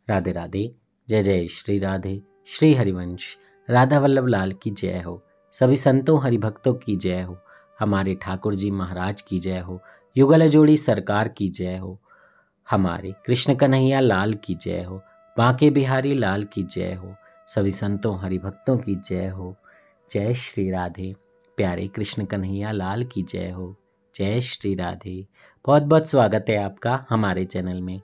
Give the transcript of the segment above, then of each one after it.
राधे राधे। जय जय श्री राधे। श्री हरिवंश राधा वल्लभ लाल की जय हो। सभी संतों हरिभक्तों की जय हो। हमारे ठाकुर जी महाराज की जय हो। युगल जोड़ी सरकार की जय हो। हमारे कृष्ण कन्हैया लाल की जय हो। बांके बिहारी लाल की जय हो। सभी संतों हरिभक्तों की जय हो। जय श्री राधे। प्यारे कृष्ण कन्हैया लाल की जय हो। जय श्री राधे। बहुत बहुत स्वागत है आपका हमारे चैनल में।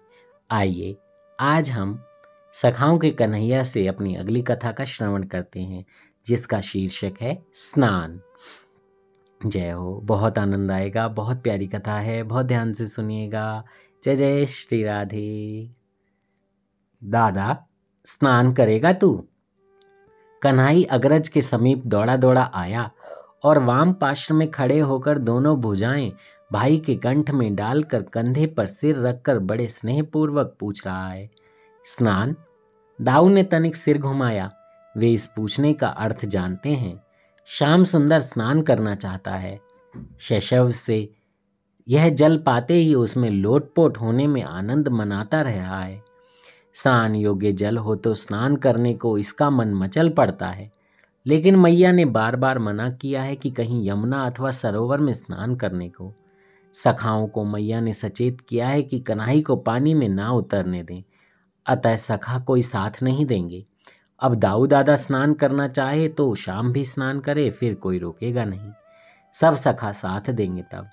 आइए आज हम सखाओं के कन्हैया से अपनी अगली कथा का श्रवण करते हैं, जिसका शीर्षक है स्नान। जय हो। बहुत आनंद आएगा। बहुत प्यारी कथा है, बहुत ध्यान से सुनिएगा। जय जय श्री राधे। दादा, स्नान करेगा तू? कन्हाई अग्रज के समीप दौड़ा दौड़ा आया और वाम पार्श्व में खड़े होकर दोनों भुजाएं भाई के कंठ में डालकर कंधे पर सिर रखकर बड़े स्नेहपूर्वक पूछ रहा है, स्नान? दाऊ ने तनिक सिर घुमाया। वे इस पूछने का अर्थ जानते हैं। श्याम सुंदर स्नान करना चाहता है। शैशव से यह जल पाते ही उसमें लोटपोट होने में आनंद मनाता रहा है। स्नान योग्य जल हो तो स्नान करने को इसका मन मचल पड़ता है, लेकिन मैया ने बार बार मना किया है कि कहीं यमुना अथवा सरोवर में स्नान करने को। सखाओं को मैया ने सचेत किया है कि कन्हाई को पानी में ना उतरने दें, अतः सखा कोई साथ नहीं देंगे। अब दाऊ दादा स्नान करना चाहे तो शाम भी स्नान करे, फिर कोई रोकेगा नहीं। सब सखा साथ देंगे। तब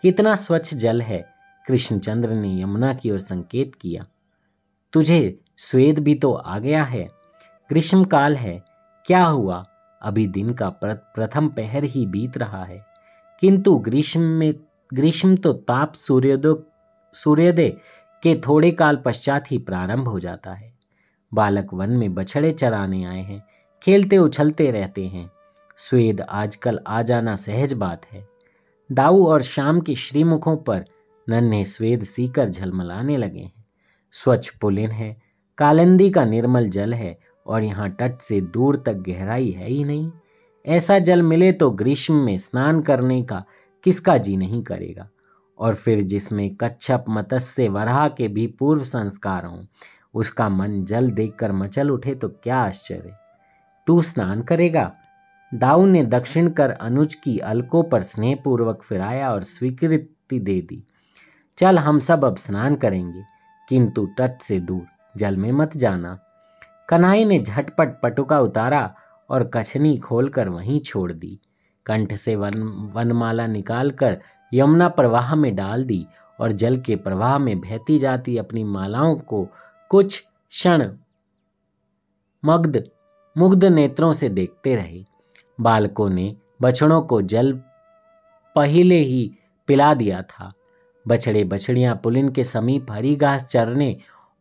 कितना स्वच्छ जल है। कृष्णचंद्र ने यमुना की ओर संकेत किया। तुझे स्वेद भी तो आ गया है। ग्रीष्म काल है। क्या हुआ, अभी दिन का प्रथम पहर ही बीत रहा है, किंतु ग्रीष्म तो ताप सूर्योदय के थोड़े काल पश्चात ही प्रारंभ हो जाता है। बालक वन में बछड़े चराने आए हैं, खेलते उछलते रहते हैं। स्वेद आजकल आ जाना सहज बात है। दाऊ और शाम के श्रीमुखों पर नन्हे स्वेद सीकर झलमलाने लगे हैं। स्वच्छ पुलिन है, कालिंदी का निर्मल जल है और यहाँ तट से दूर तक गहराई है ही नहीं। ऐसा जल मिले तो ग्रीष्म में स्नान करने का किसका जी नहीं करेगा। और फिर जिसमें कच्छप मत्स्य वराह के भी पूर्व संस्कार हों, उसका मन जल देखकर मचल उठे तो क्या आश्चर्य। तू स्नान करेगा? दाऊ ने दक्षिण कर अनुज की अलकों पर स्नेहपूर्वक फिराया और स्वीकृति दे दी। चल, हम सब अब स्नान करेंगे, किंतु तट से दूर, जल में मत जाना। कन्हाई ने झटपट पटुका उतारा और कछनी खोलकर वहीं छोड़ दी। कंठ से वनमाला निकालकर यमुना प्रवाह में डाल दी और जल के प्रवाह में बहती जाती अपनी मालाओं को कुछ क्षण मुग्ध नेत्रों से देखते रहे। बालकों ने बछड़ों को जल पहले ही पिला दिया था। बछड़े बछड़ियां पुलिन के समीप हरी घास चरने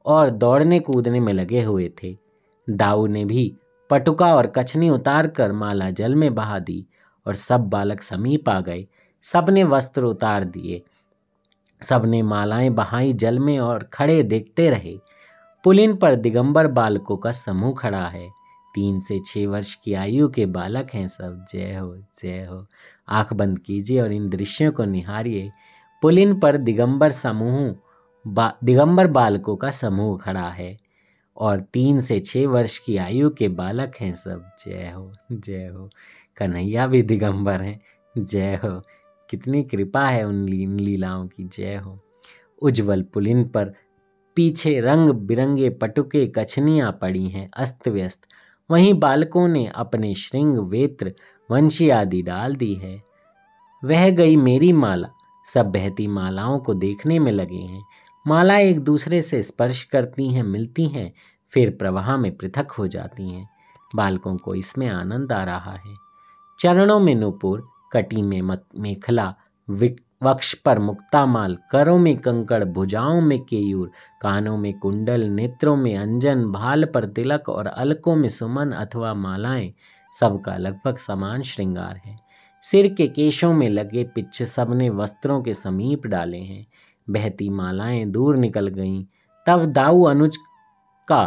और दौड़ने कूदने में लगे हुए थे। दाऊ ने भी पटुका और कछनी उतार कर माला जल में बहा दी और सब बालक समीप आ गए। सबने वस्त्र उतार दिए, सबने मालाएं बहाई जल में और खड़े देखते रहे। पुलिन पर दिगंबर बालकों का समूह खड़ा है। 3 से 6 वर्ष की आयु के बालक हैं सब। जय हो, जय हो। आंख बंद कीजिए और इन दृश्यों को निहारिए। पुलिन पर दिगंबर बालकों का समूह खड़ा है और 3 से 6 वर्ष की आयु के बालक हैं सब। जय हो, जय हो। कन्हैया भी दिगंबर हैं। जय हो। कितनी कृपा है उन लीलाओं की। जय हो। उज्जवल पुलिन पर पीछे रंग बिरंगे पटुके कछनियां पड़ी हैं अस्त व्यस्त। वहीं बालकों ने अपने श्रृंग वेत्र वंशी आदि डाल दी है। वह गई मेरी माला। सब बहती मालाओं को देखने में लगे हैं। माला एक दूसरे से स्पर्श करती हैं, मिलती हैं, फिर प्रवाह में पृथक हो जाती हैं। बालकों को इसमें आनंद आ रहा है। चरणों में नूपुर, कटी में मेखला, वक्ष पर मुक्तामाल, करों में कंकड़, भुजाओं में केयूर, कानों में कुंडल, नेत्रों में अंजन, भाल पर तिलक और अलकों में सुमन अथवा मालाएं, सबका लगभग समान श्रृंगार है। सिर के केशों में लगे पिच्छ सबने वस्त्रों के समीप डाले हैं। बहती मालाएं दूर निकल गईं। तब दाऊ अनुज का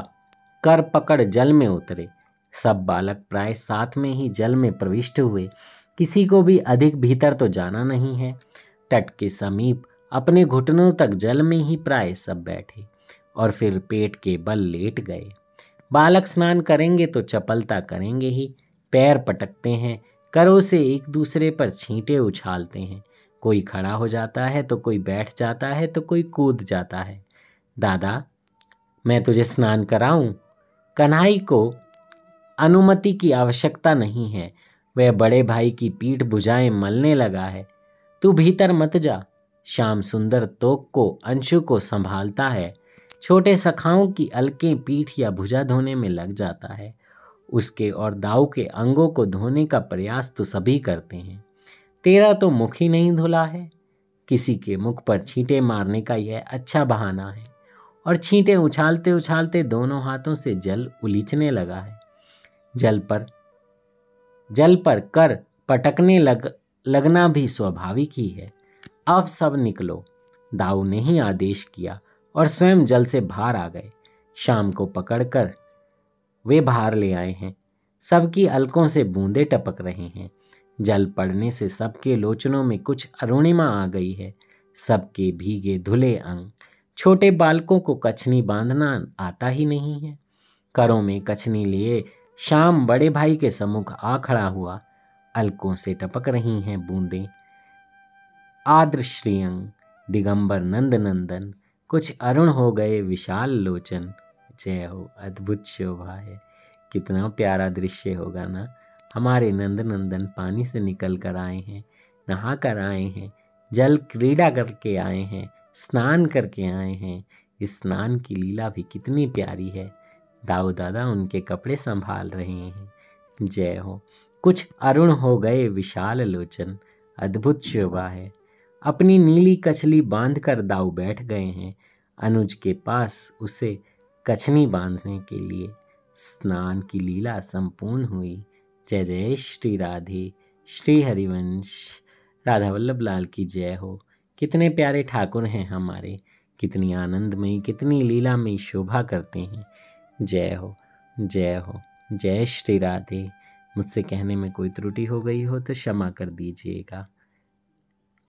कर पकड़ जल में उतरे। सब बालक प्राय साथ में ही जल में प्रविष्ट हुए। किसी को भी अधिक भीतर तो जाना नहीं है। तट के समीप अपने घुटनों तक जल में ही प्राय सब बैठे। और फिर पेट के बल लेट गए। बालक स्नान करेंगे तो चपलता करेंगे ही, पैर पटकते हैं, करों से एक दूसरे पर छींटे उछालते हैं। कोई खड़ा हो जाता है तो कोई बैठ जाता है तो कोई कूद जाता है। दादा, मैं तुझे स्नान कराऊं? कन्हई को अनुमति की आवश्यकता नहीं है, वह बड़े भाई की पीठ भुजाएं मलने लगा है। तू भीतर मत जा। श्याम सुंदर तोक को, अंशु को संभालता है। छोटे सखाओं की अलकें पीठ या भुजा धोने में लग जाता है। उसके और दाऊ के अंगों को धोने का प्रयास तो सभी करते हैं। तेरा तो मुख ही नहीं धुला है। किसी के मुख पर छींटे मारने का यह अच्छा बहाना है। और छींटे उछालते उछालते दोनों हाथों से जल उलीचने लगा है। जल पर कर पटकने लगना भी स्वाभाविक ही है। अब सब निकलो। दाऊ ने ही आदेश किया और स्वयं जल से बाहर आ गए। शाम को पकड़कर वे बाहर ले आए हैं। सबकी अलकों से बूंदे टपक रहे हैं। जल पड़ने से सबके लोचनों में कुछ अरुणिमा आ गई है। सबके भीगे धुले अंग। छोटे बालकों को कछनी बांधना आता ही नहीं है। करों में कछनी लिए शाम बड़े भाई के सम्मुख आ खड़ा हुआ। अलकों से टपक रही हैं बूंदें। आद्र श्रीअंग दिगंबर नंद नंदन, कुछ अरुण हो गए विशाल लोचन। जय हो, अद्भुत शोभा है। कितना प्यारा दृश्य होगा ना। हमारे नंद नंदन पानी से निकल कर आए हैं, नहा कर आए हैं, जल क्रीड़ा करके आए हैं, स्नान करके आए हैं। इस स्नान की लीला भी कितनी प्यारी है। दाऊ दादा उनके कपड़े संभाल रहे हैं। जय हो। कुछ अरुण हो गए विशाल लोचन, अद्भुत शोभा है। अपनी नीली कछली बांधकर दाऊ बैठ गए हैं। अनुज के पास उसे कछनी बांधने के लिए। स्नान की लीला संपूर्ण हुई। जय जय श्री राधे, श्री हरिवंश। राधा वल्लभ लाल की जय हो। कितने प्यारे ठाकुर हैं हमारे, कितनी आनंदमयी, कितनी लीलामयी शोभा करते हैं। जय हो, जय हो, जय श्री राधे। मुझसे कहने में कोई त्रुटि हो गई हो तो क्षमा कर दीजिएगा।